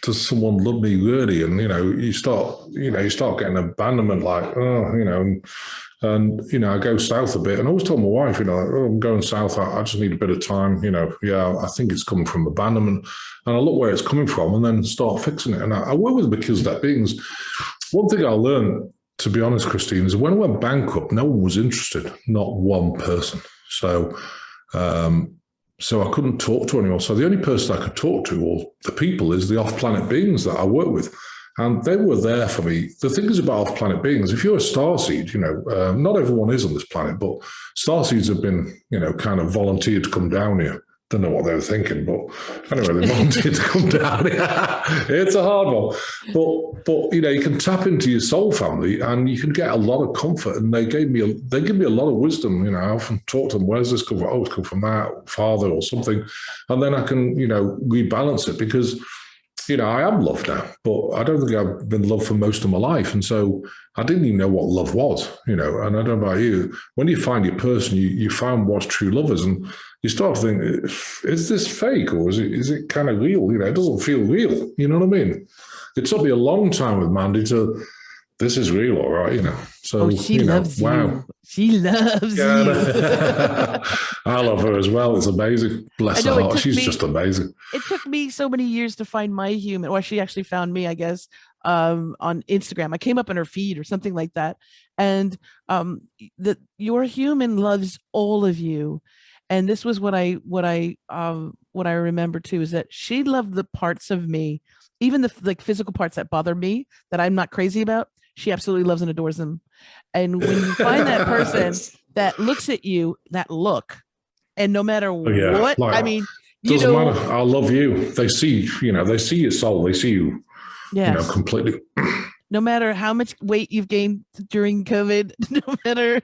does someone love me really? And, you start getting abandonment, like, and I go south a bit. And I always tell my wife, I'm going south. I just need a bit of time. I think it's coming from abandonment. And I look where it's coming from and then start fixing it. And I work with the because that beings. One thing I learned, to be honest, Christine, is when I went bankrupt, no one was interested, not one person. So I couldn't talk to anyone. So the only person I could talk to, or the people, is the off-planet beings that I work with. And they were there for me. The thing is about off-planet beings, if you're a starseed, not everyone is on this planet, but starseeds have been, kind of volunteered to come down here. Don't know what they were thinking, but anyway, they volunteered to come down. It's a hard one. But you can tap into your soul family and you can get a lot of comfort. And they give me a lot of wisdom. I often talk to them, where's this come from? Oh, it's come from that father or something. And then I can, rebalance it, because I am loved now, but I don't think I've been loved for most of my life. And so I didn't even know what love was, and I don't know about you. When you find your person, you find what's true love is, and you start to think, is this fake or is it kind of real? It doesn't feel real. You know what I mean? It took me a long time with Mandy to, this is real, all right, So, she loves you. She loves you. I love her as well. It's amazing. Bless her heart. She's just amazing. It took me so many years to find my human. Well, she actually found me, I guess, on Instagram. I came up in her feed or something like that. And your human loves all of you. And this was what I remember too, is that she loved the parts of me, even the physical parts that bother me, that I'm not crazy about. She absolutely loves and adores them. And when you find that person that looks at you, that look, and no matter what, I mean, doesn't matter. I love you. They see, they see your soul. They see you, completely. No matter how much weight you've gained during COVID, no matter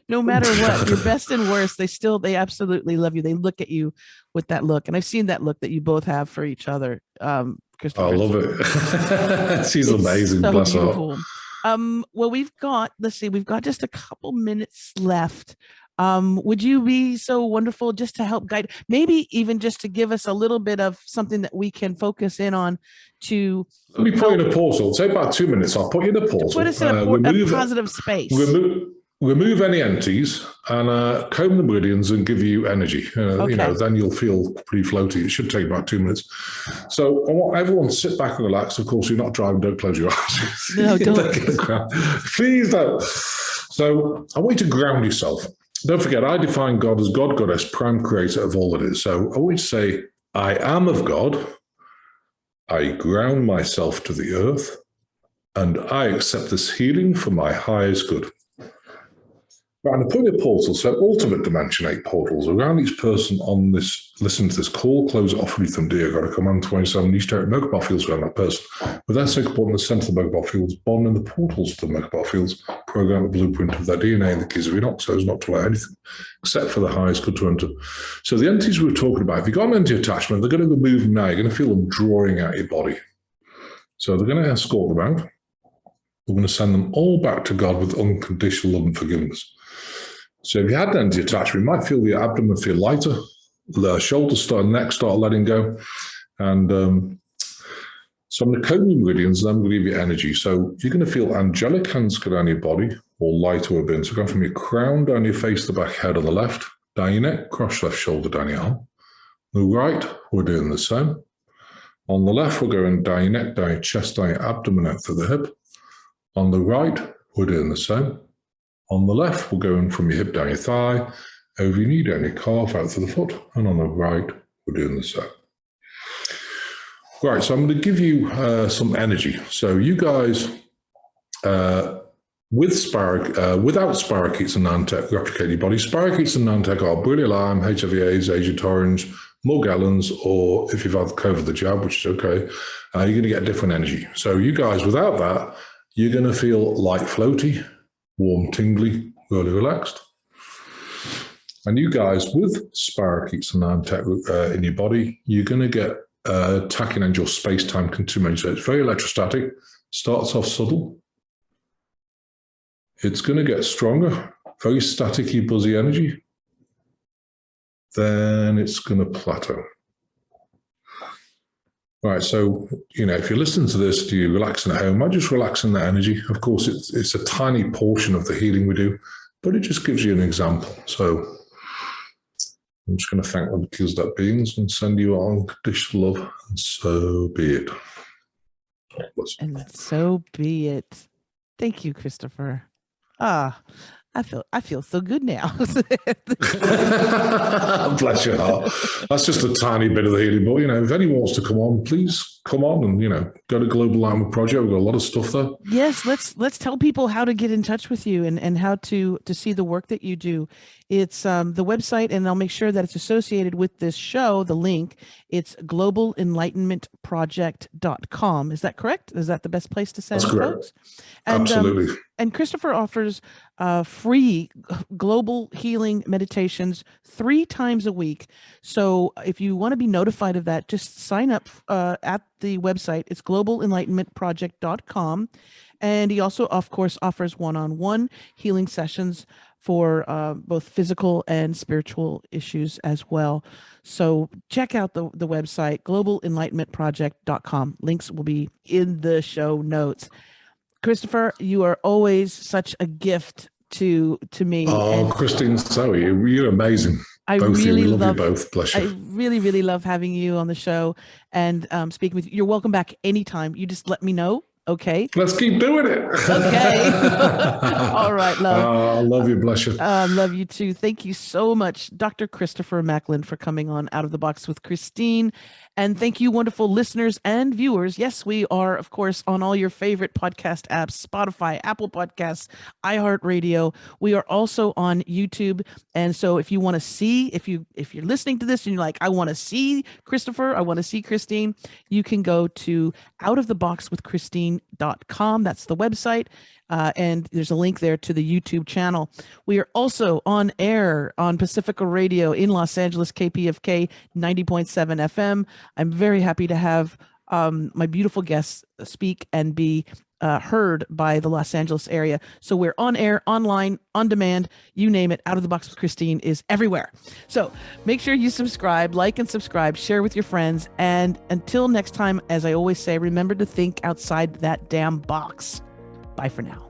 what, your best and worst, they absolutely love you. They look at you with that look. And I've seen that look that you both have for each other. Christopher. I love it. She's amazing. So bless beautiful. her. Well, we've got just a couple minutes left. Would you be so wonderful just to help guide, maybe even just to give us a little bit of something that we can focus in on to let me put you in a portal. Take about 2 minutes. I'll put you in a portal. Put us in a positive space. Remove any entities and comb the meridians and give you energy. Okay. Then you'll feel pretty floaty. It should take about 2 minutes. So I want everyone to sit back and relax. Of course, you're not driving. Don't close your eyes. No, don't. Please don't. So I want you to ground yourself. Don't forget, I define God as God, Goddess, prime creator of all that is. So I want you to say, I am of God. I ground myself to the earth. And I accept this healing for my highest good. Right, and I put in a portal, so ultimate dimension 8 portals around each person on this, listen to this call, close it off with them, dear God, I command 27 each direct Merkabah fields around that person. With that sacred bond in the center of the Merkabah fields, bond in the portals to the Merkabah fields, program the blueprint of their DNA and the keys of Enoch, so as not to allow anything except for the highest good to enter. So the entities we were talking about, if you've got an entity attachment, they're going to move now, you're going to feel them drawing out your body. So they're going to escort them out. We're going to send them all back to God with unconditional love and forgiveness. So if you had an entity attachment, you might feel your abdomen feel lighter, the shoulders neck start letting go. And so I'm going to comb your meridians, and I'm going to give you energy. So you're going to feel angelic hands go down your body, or light or bin. So go from your crown down your face, the back head on the left, down your neck, cross left shoulder down your arm. The right, we're doing the same. On the left, we're going down your neck, down your chest, down your abdomen, out to the hip. On the right, we're doing the same. On the left, we're going from your hip down your thigh, over your knee, down your calf, out to the foot. And on the right, we're doing the same. Right, so I'm going to give you some energy. So you guys, without spirochetes and Nantech, replicate your body. Spirochetes and Nantech are Borrelia Lyme, HIV/AIDS, Agent Orange, Morgellons, or if you've had COVID, the jab, which is okay, you're going to get different energy. So you guys, without that, you're going to feel light floaty, warm, tingly, really relaxed. And you guys with spirochetes and Nantech in your body, you're going to get tacking angel space-time continuum. So it's very electrostatic, starts off subtle. It's going to get stronger, very staticky, buzzy energy. Then it's going to plateau. Right, so, if you're listening to this, do you relaxing at home? I just relaxing that energy. Of course, it's a tiny portion of the healing we do, but it just gives you an example. So I'm just going to thank the because that beings and send you unconditional love, and so be it. And so be it. Thank you, Christopher. I feel so good now. Bless your heart. That's just a tiny bit of the healing. But, if anyone wants to come on, please come on and, go to Global Alignment Project. We've got a lot of stuff there. Yes, let's tell people how to get in touch with you and how to see the work that you do. It's the website, and I'll make sure that it's associated with this show, the link. It's globalenlightenmentproject.com. Is that correct? Is that the best place to send folks? And, absolutely. And Christopher offers free global healing meditations 3 times a week. So if you want to be notified of that, just sign up at the website. It's globalenlightenmentproject.com. And he also, of course, offers one-on-one healing sessions for both physical and spiritual issues as well. So check out the website, globalenlightenmentproject.com. Links will be in the show notes. Christopher, you are always such a gift to me. Oh, and Christine, so you're amazing. I both really of you. We love you both. Bless you. I really, really love having you on the show and speaking with you. You're welcome back anytime. You just let me know. Okay. Let's keep doing it. Okay. All right, love. I love you. Bless you. Love you too. Thank you so much, Dr. Christopher Macklin, for coming on Out of the Box with Christine. And thank you, wonderful listeners and viewers. Yes, we are, of course, on all your favorite podcast apps, Spotify, Apple Podcasts, iHeartRadio. We are also on YouTube. And so if you want to see, if you're listening to this and you're like, I want to see Christopher, I want to see Christine, you can go to outoftheboxwithchristine.com. That's the website. And there's a link there to the YouTube channel. We are also on air on Pacifica Radio in Los Angeles, KPFK 90.7 FM. I'm very happy to have my beautiful guests speak and be heard by the Los Angeles area. So we're on air, online, on demand, you name it. Out of the Box with Christine is everywhere. So make sure you subscribe, like and subscribe, share with your friends. And until next time, as I always say, remember to think outside that damn box. Bye for now.